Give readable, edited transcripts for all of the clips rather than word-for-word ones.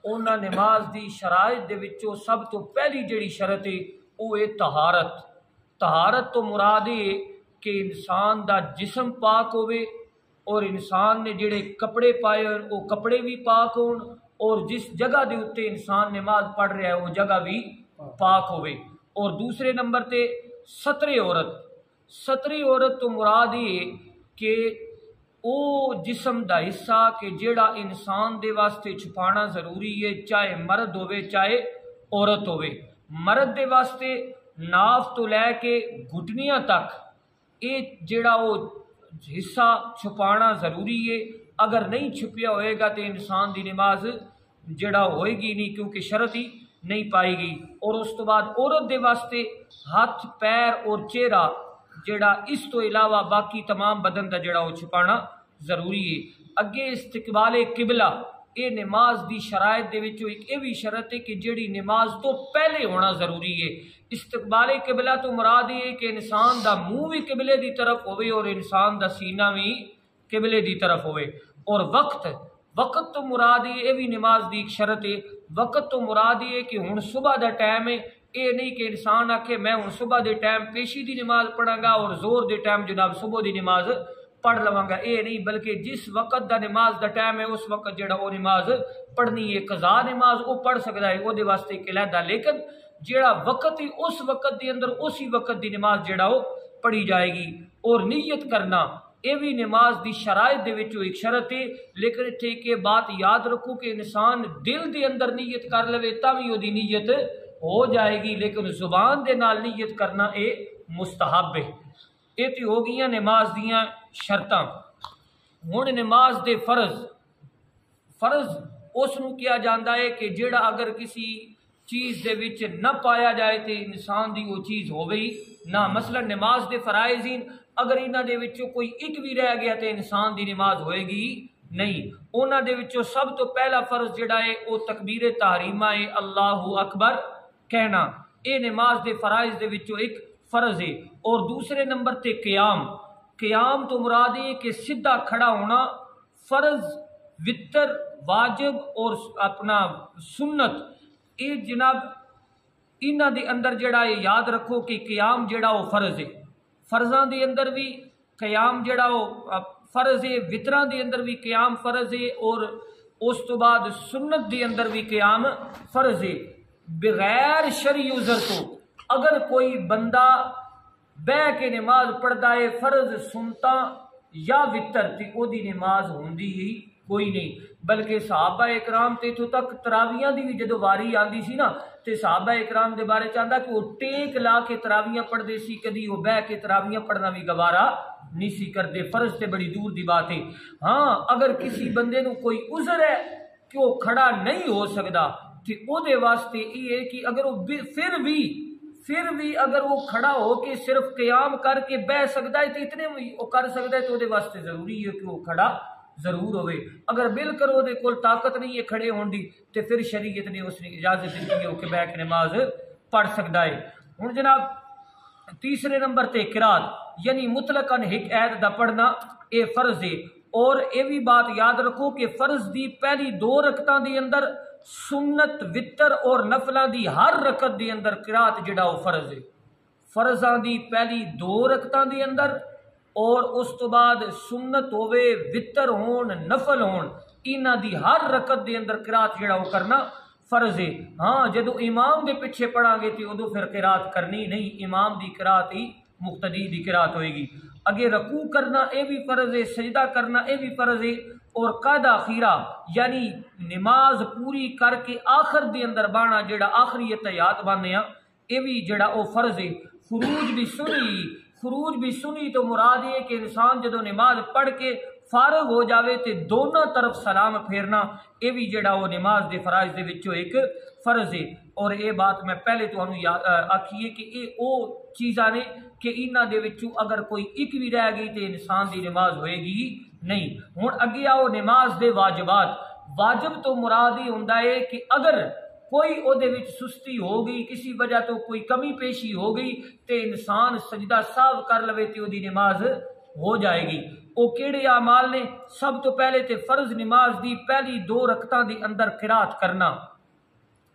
ਉਹਨਾਂ نماز دی شرائط دے وچوں سب تو پہلی جڑی شرط ہے وہ ہے طہارت۔ طہارت تو مراد ہے کہ انسان دا جسم پاک ہوئے اور انسان نے جڑے کپڑے پائے ہون وہ کپڑے بھی پاک ہون، اور جس جگہ دے اتے انسان نماز پڑھ رہا ہے وہ جگہ بھی پاک ہوئے۔ اور دوسرے نمبر تے ستر عورت۔ ستر عورت تو مراد ہے کہ او جسم دا حصہ کہ جیڑا انسان دے واسطے چھپانا ضروری ہے، چاہے مرد ہوئے چاہے عورت ہوئے۔ مرد دے واسطے ناف تو لے کے گھٹنیاں تک اے جیڑا وہ حصہ چھپانا ضروری ہے، اگر نہیں چھپیا ہوئے گا تو انسان دی نماز جڑا ہوئے گی نہیں، کیونکہ شرط ہی نہیں پائے گی۔ اور اس تو بعد عورت دے واسطے ہاتھ پیر اور چہرہ جڑا اس تو علاوہ باقی تمام بدن دا جڑا وہ چھپانا ضروری ہے۔ اگے استقبال قبلہ، اے نماز دی شرائط دے وچوں ایک یہ بھی شرط ہے کہ جڑی نماز تو پہلے ہونا ضروری ہے۔ استقبال قبلہ تو مراد یہ ہے کہ انسان دا منہ بھی قبلے دی طرف ہوئے اور انسان دا سینہ بھی قبلے دی طرف ہوئے۔ اور وقت تو مراد یہ بھی نماز دی ایک شرط ہے۔ وقت تو مراد یہ کہ ہن صبح دا ٹائم ہے، یہ نہیں کہ انسان آکھے میں ہن صبح دے ٹائم پیشی دی نماز پڑھاں گا اور زور دے ٹائم جناب صبح دی نماز پڑھ لواں گا، یہ نہیں، بلکہ جس وقت دا نماز دا ٹائم ہے اس وقت جڑا وہ نماز پڑھنی ہے۔ قضا نماز وہ پڑھ سکتا ہے، وہ دے واسطے ایک علیحدہ، لیکن جڑا وقت ہی اس وقت دے اندر اسی وقت دی نماز جڑا وہ پڑھی جائے گی۔ اور نیت کرنا یہ بھی نماز دی شرائط دے وچوں ایک شرط ہے، لیکن اتھے کہ بات یاد رکھو کہ انسان دل دے اندر نیت کر لے تاوی وہ دی نیت ہو جائے گی، لیکن زبان دے نال نیت کرنا اے مستحب ہے۔ یہ تو ہو گئیاں نماز دیاں شرطاں۔ ہن نماز دے فرض اس نو کیا جاندہ ہے کہ جڑا اگر کسی چیز دے وچ نہ پایا جائے تے انسان دی وہ چیز ہو گئی نہ۔ مثلا نماز دے فرائضین اگر انہاں دے وچوں کوئی ایک بھی رہ گیا تے انسان دی نماز ہوئے گی نہیں۔ انہاں دے وچوں سب تو پہلا فرض جڑا ہے وہ تکبیر تحریمہ ہے، اللہ اکبر کہنا، اے نماز دے فرائض دے وچوں ایک فرض ہے۔ اور دوسرے نمبر تے قیام تو مراد ہے کہ سدھا کھڑا ہونا، فرض، وتر، واجب اور اپنا سنت، اے جناب انہاں دے اندر جڑا ہے یاد رکھو کہ قیام جڑا وہ فرض ہے۔ فرضاں دے اندر بھی قیام جڑا وہ فرض ہے، وتراں دے اندر بھی قیام فرض ہے، اور اس تو بعد سنت دے اندر بھی قیام فرض ہے۔ بغیر شرعی عذر تو اگر کوئی بندہ بہ کے نماز پڑھتا ہے فرض سنتا یا وتر تے او دی نماز ہوندی ہی کوئی نہیں، بلکہ صحابہ اکرام تے تو تک تراویاں دی بھی جدو واری آندی سی نا تے صحابہ اکرام دے بارے چاہتا کہ وہ ٹیک لا کے تراویاں پڑھ دے سی، کدی وہ بہ کے تراویاں پڑھنا بھی گوارا نہیں سی کر دے، فرض تے بڑی دور دی بات ہے۔ ہاں اگر کسی بندے نو کوئی عذر ہے کہ وہ کھڑا نہیں ہو سکتا کہ او دے واسطے یہ ہے کہ اگر وہ پھر بھی اگر وہ کھڑا ہو کے صرف قیام کر کے بہ سکتا ہے تو اتنے وہ کر سکتا ہے تو دے واسطے ضروری ہے کہ وہ کھڑا ضرور ہوئے۔ اگر بل کر وہ دے کول طاقت نہیں ہے کھڑے ہون دی تو پھر شریعت نے اس نے اجازت دی ہے کہ بیٹھ کے نماز پڑھ سکتا ہے۔ ہن جناب تیسرے نمبر تے قرات، یعنی مطلقاً ایک آیت دا پڑھنا اے فرض ہے۔ اور یہ بھی بات یاد رکھو کہ فرض دی پہلی 2 رکعتاں دے اندر سنت، وتر اور نفلاں دی ہر رکعت دے اندر قرات جڑا وہ فرض ہے۔ فرضاں دی پہلی 2 رکعتاں دے اندر اور اس تو بعد سنت ہوئے، وتر ہون، نفل ہون، انہاں دی ہر رکعت دے اندر قرات جڑا وہ کرنا فرض ہے۔ ہاں جدو امام دے پیچھے پڑھا گے تو ادو پھر قرات کرنی نہیں، امام دی قرات ہی مقتدی دی قرات ہوئے گی۔ اگے رکوع کرنا اے بھی فرض ہے، سجدہ کرنا اے بھی فرض ہے، اور قد اخیرہ یعنی نماز پوری کر کے آخر دے اندر بانا جڑا آخری اتحیات بانے ہیں اے بھی جڑا او فرض ہے۔ خروج بھی سنی تو مراد ہے کہ انسان جدو نماز پڑھ کے فارغ ہو جاوے تے دونوں طرف سلام پھیرنا اے بھی جڑا وہ نماز دے فرائض دے وچوں ایک فرض ہے۔ اور اے بات میں پہلے تو آکھیے کہ اے او چیزاں نے کہ انہاں دے وچوں اگر کوئی ایک بھی رہ گئی تے انسان دی نماز ہوئے گی نہیں۔ ہن اگے آؤ نماز دے واجبات۔ واجب تو مراد ہی ہوندا ہے کہ اگر کوئی او دے وچ سستی ہو گئی، کسی وجہ تو کوئی کمی پیشی ہو گئی تے انسان سجدہ ساو کر لوے تے او دی نماز ہو جائے گی۔ وہ کیڑے اعمال نے؟ سب تو پہلے تے فرض نماز دی پہلی 2 رکعتاں دی اندر قرات کرنا،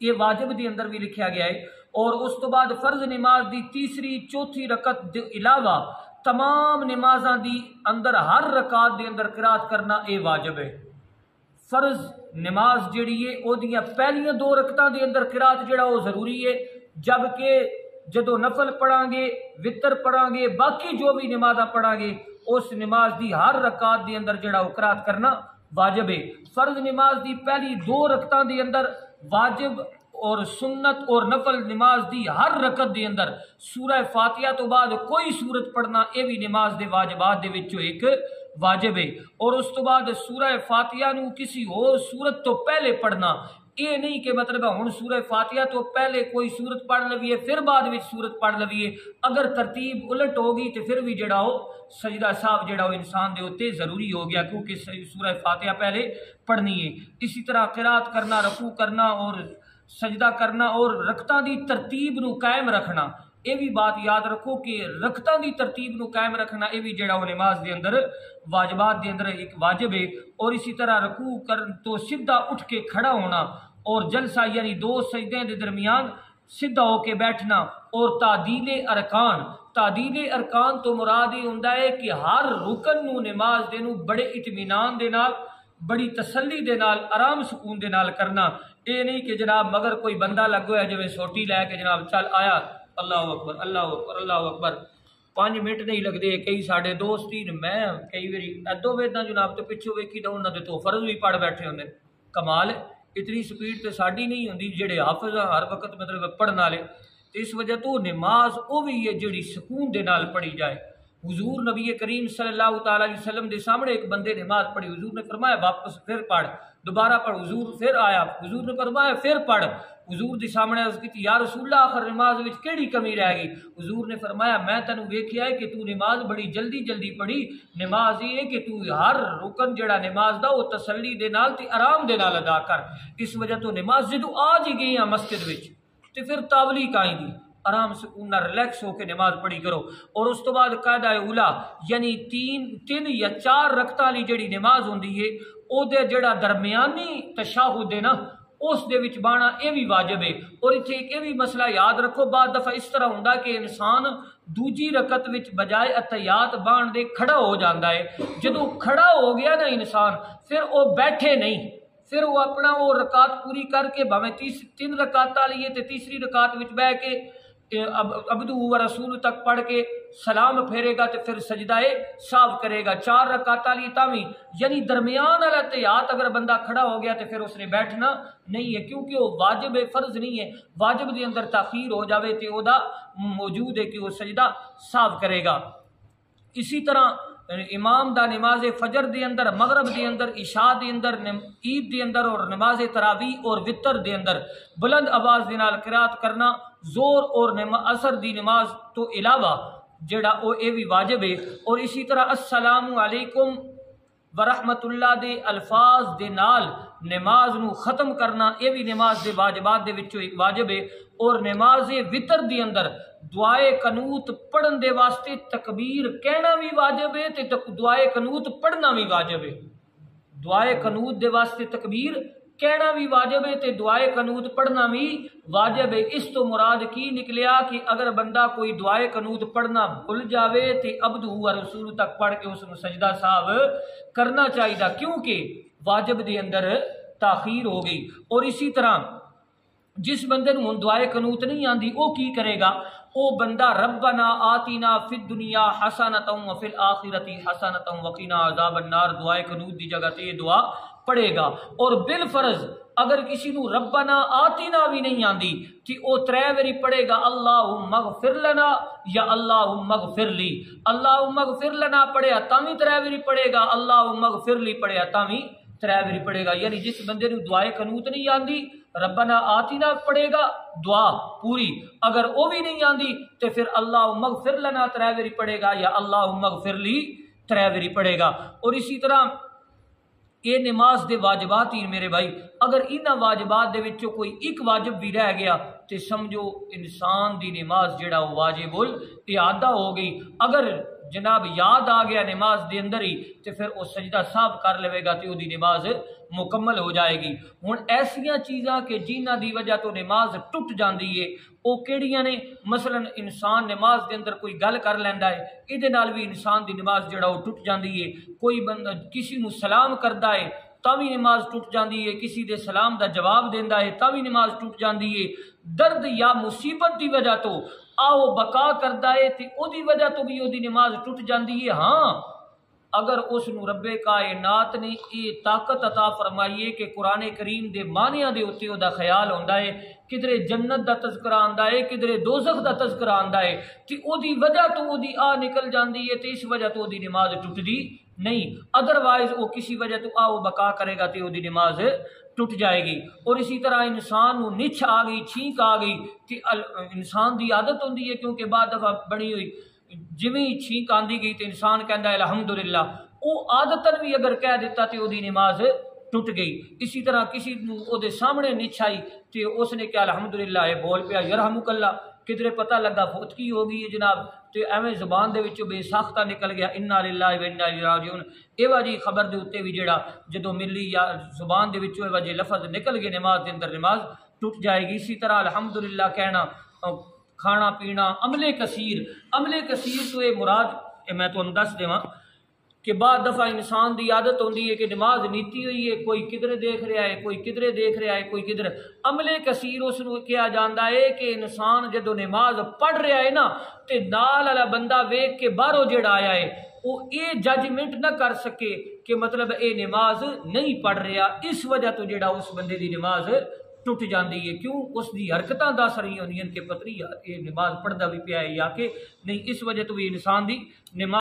یہ واجب دی اندر بھی لکھیا گیا ہے، اور اس تو بعد فرض نماز دی تیسری چوتھی رکعت دے علاوہ تمام نمازاں دی اندر ہر رکعت دے اندر قرات کرنا یہ واجب ہے۔ فرض نماز جڑی ہے او دیاں پہلیاں 2 رکعتاں دے اندر قرات جڑا وہ ضروری ہے، جبکہ جدو نفل پڑھاں گے، وطر پڑھاں گے، باقی جو بھی نمازاں پڑھاں گے اس نماز دی ہر رکعت دے اندر جڑا وہ قرات کرنا واجب ہے۔ فرض نماز دی پہلی 2 رکعتاں دے اندر واجب اور سنت اور نفل نماز دی ہر رکعت دے اندر سورہ فاتحہ تو بعد کوئی سورت پڑھنا یہ بھی نماز دے واجبات دے وچوں ایک واجب ہے، اور اس تو بعد سورہ فاتحہ نو کسی اور سورت تو پہلے پڑھنا، یہ نہیں کہ مطلب ہن سورہ فاتحہ تو پہلے کوئی سورت پڑھ لویے پھر بعد وچ سورت پڑھ لویے، اگر ترتیب الٹ ہوگی تو پھر بھی جڑا ہو سجدہ صاحب جڑا ہو انسان دے اوتے ضروری ہو گیا، کیونکہ سورہ فاتحہ پہلے پڑھنی ہے۔ اسی طرح قرات کرنا، رکوع کرنا اور سجدہ کرنا اور رکعتاں دی ترتیب نو قائم رکھنا، یہ بھی بات یاد رکھو کہ رکعتاں دی ترتیب نو قائم رکھنا یہ بھی جڑا وہ نماز دے اندر واجبات دے اندر ایک واجب ہے۔ اور اسی طرح رکوع کرن تو سیدھا اٹھ کے کھڑا ہونا، اور جلسہ یعنی 2 سجدے دے درمیان سیدھا ہو کے بیٹھنا، اور تعدیل ارکان، تعدیل ارکان تو مراد یہ ہوندا ہے کہ ہر رکن نو نماز دے نو بڑے اطمینان دے نال، بڑی تسلی دے نال، آرام سکون دے نال کرنا، یہ نہیں کہ جناب مگر کوئی بندہ لگو ہے جویں سوٹی لے کے جناب چل آیا اللہ اکبر اللہ اکبر اللہ اکبر، 5 منٹ نہیں لگتے۔ کئی ساڈے دوست ہی میں کئی باری ادو ویداں جناب تو پچھوں ویکھی تو انہاں دے تو فرض بھی پڑھ بیٹھے ہوندے، کمال ہے، اتنی سپیڈ تے ساڈی نہیں ہوندی جڑے حافظ ہر وقت مطلب پڑھن والے، اس وجہ تو نماز وہ بھی ہے جڑی سکون دے نال پڑھی جائے۔ حضور نبی کریم صلی اللہ تعالی علیہ وسلم دے سامنے ایک بندے نماز پڑھی، حضور نے فرمایا واپس پھر پڑھ، دوبارہ پڑھ، حضور پھر آیا، حضور نے فرمایا پھر پڑھ، حضور دے سامنے عرض کی یا رسول اللہ آخر نماز وچ کیڑی کمی رہ گئی؟ حضور نے فرمایا میں تینوں ویکھیا ہے کہ تو نماز بڑی جلدی جلدی پڑھی، نماز یہ ہے کہ تو ہر رکن جڑا نماز دا وہ تسلی دے نال تے آرام دے نال ادا کر، اس وجہ تو نماز جدو آج ہی گئی ہیں مسجد وچ تے پھر تاولی کائیں دی، آرام سکون نہ ریلیکس ہو کے نماز پڑھی کرو۔ اور اس تو بعد قاعدہ اولا یعنی 3 یا 4 رکعتاں والی جڑی نماز ہوندی ہے او دے جڑا درمیانی تشہد ہے نا اس دے وچ بانا یہ بھی واجب ہے۔ اور اتنے ایک یہ بھی مسئلہ یاد رکھو، بعض دفعہ اس طرح ہوندا کہ انسان دوجی رکعت وچ بجائے اتحیات بان دے کھڑا ہو جاندا ہے، جدوں کھڑا ہو گیا نا انسان پھر وہ بیٹھے نہیں، پھر وہ اپنا وہ رکعت پوری کر کے بھاویں 3 رکعت والی ہے تے تیسری رکعت وچ بیٹھ کے عبدہ و رسول تک پڑھ کے سلام پھیرے گا تو پھر سجدہ صاف کرے گا، 4 رکعت والی تاوی یعنی درمیان والا تحیات اگر بندہ کھڑا ہو گیا تو پھر اس نے بیٹھنا نہیں ہے، کیونکہ وہ واجب فرض نہیں ہے، واجب دے اندر تاخیر ہو جاوے تو وہ موجود ہے کہ وہ سجدہ صاف کرے گا۔ اسی طرح امام دا نماز فجر دے اندر، مغرب دے اندر، عشاء دے اندر، عید دے اندر اور نماز تراویح اور وتر دے اندر بلند آواز دے نال قرات کرنا، زور اور اثر دی نماز تو علاوہ جڑا او اے بھی واجب ہے۔ اور اسی طرح السلام علیکم ورحمت اللہ دے الفاظ دے نال نماز نو ختم کرنا یہ بھی نماز دے واجبات دے وچوں ایک واجب ہے۔ اور نماز وتر دے اندر دعائے قنوت پڑھن دے واسطے تکبیر کہنا بھی واجب ہے تے دعائے قنوت پڑھنا بھی واجب ہے، دعائے قنوت دے واسطے تکبیر کہنا بھی واجب ہے تے دعائے قنوت پڑھنا بھی واجب ہے۔ اس تو مراد کی نکلیا کہ اگر بندہ کوئی دعائے قنوت پڑھنا بھول جاوے تے عبدہ و رسول تک پڑھ کے اس کو سجدہ صاحب کرنا چاہیے، کیونکہ واجب دے اندر تاخیر ہو گئی۔ اور اسی طرح جس بندے نوں دعائے قنوت نہیں آندی وہ کی کرے گا؟ او بندہ ربنا آتینا فی الدنیا حسنۃ وفی الآخرۃ حسنۃ وقنا عذاب النار دعائے قنوت دی جگہ تے یہ دعا پڑھے گا۔ اور بالفرض اگر کسی نو ربنا آتینا بھی نہیں آندی کہ او 3 واری پڑھے گا اللہم اغفر لنا یا اللہم اغفر لی، اللہم اغفر لنا پڑھیا تاوی 3 واری پڑھے گا، اللہم اغفر لی پڑھیا تاوی 3 واری پڑھے گا۔ یعنی جس بندے نو دعائے قنوت نہیں آندی ربنا آتینا پڑھے گا دعا پوری، اگر وہ بھی نہیں آندی تو پھر اللہم اغفر لنا 3 واری پڑھے گا یا اللہم اغفر لی 3 واری پڑھے گا۔ اور اسی طرح یہ نماز دے واجبات ہی میرے بھائی، اگر انہاں واجبات دے وچوں کوئی ایک واجب بھی رہ گیا تو سمجھو انسان دی نماز جڑا وہ واجب الاعادہ ہو گئی۔ اگر جناب یاد آ گیا نماز دے اندر ہی تے پھر وہ سجدہ صاحب کر لے گا تے وہ دی نماز مکمل ہو جائے گی۔ ہن ایسیاں چیزاں کہ جنہاں دی وجہ تو نماز ٹوٹ جاندی ہے وہ کیڑیاں نے؟ مثلا انسان نماز دے اندر کوئی گل کر لیندا ہے، یہ نال بھی انسان دی نماز جڑا وہ ٹوٹ جاندی ہے۔ کوئی بندہ کسی نو سلام کردا ہے تا بھی نماز ٹوٹ جاندی ہے، کسی دے سلام دا جواب دیندا ہے تا بھی نماز ٹوٹ جاندی ہے۔ درد یا مصیبت دی وجہ تو آو بقا کردا ہے تے او دی وجہ تو بھی او دی نماز ٹوٹ جاندی ہے۔ ہاں اگر اس نو رب کائنات نے یہ طاقت عطا فرمائی ہے کہ قرآن کریم دے معنیاں دے اوتے او دا خیال ہوندا ہے، کدھرے جنت دا تذکرہ آندا ہے، کدھرے دوزخ دا تذکرہ آندا ہے تے او دی وجہ تو او دی آ نکل جاندی ہے تے اس وجہ تو او دی نماز ٹوٹدی نہیں۔ ادروائز وہ کسی وجہ تو آ بقا کرے گا تے او دی نماز ٹوٹ جائے گی۔ اور اسی طرح انسان نو نچھ آ گئی، چھینک آ گئی تے انسان دی عادت ہوندی ہے، کیونکہ بعد دفعہ بنی ہوئی جویں چھینک آندی گئی تے انسان کہندا ہے الحمدللہ، او عادتاً بھی اگر کہہ دیتا تے او دی نماز ٹوٹ گئی۔ اسی طرح کسی نو او دے سامنے نچھ آئی تے اس نے کہا الحمدللہ، یہ بول پیا یرحمک اللہ، کدھرے پتہ لگا فوتگی ہو گئی ہے جناب تے ایویں زبان دے وچوں بے ساختہ نکل گیا انا للہ و انا الیہ راجعون۔ ایوہ جی خبر دے اوتے بھی جڑا جدوں ملی یا زبان دے وچوں ایوہ جی لفظ نکل گئے نماز دے اندر، نماز ٹوٹ جائے گی۔ اسی طرح الحمدللہ کہنا، کھانا پینا، عمل کثیر تو یہ مراد میں تمہیں دس دیواں کہ بعد دفعہ انسان دی عادت ہوندی ہے کہ نماز نیتی ہوئی ہے، کوئی کدھر دیکھ رہا ہے، کوئی کدھر دیکھ رہا ہے، کوئی کدھر۔ عمل کثیر اس کو کیا جاندا ہے کہ انسان جدو نماز پڑھ رہا ہے نا تے نال والا بندہ ویکھ کے باہروں جڑا آیا ہے وہ یہ ججمنٹ نہ کر سکے کہ مطلب اے نماز نہیں پڑھ رہا، اس وجہ تو جڑا اس بندے دی نماز ٹوٹ جاندی ہے۔ کیوں؟ اس دی حرکتاں دس رہی ہوندیاں کہ پتہ نہیں یار یہ نماز پڑھدا بھی پیا ہے یا کہ نہیں، اس وجہ تو بھی انسان دی نماز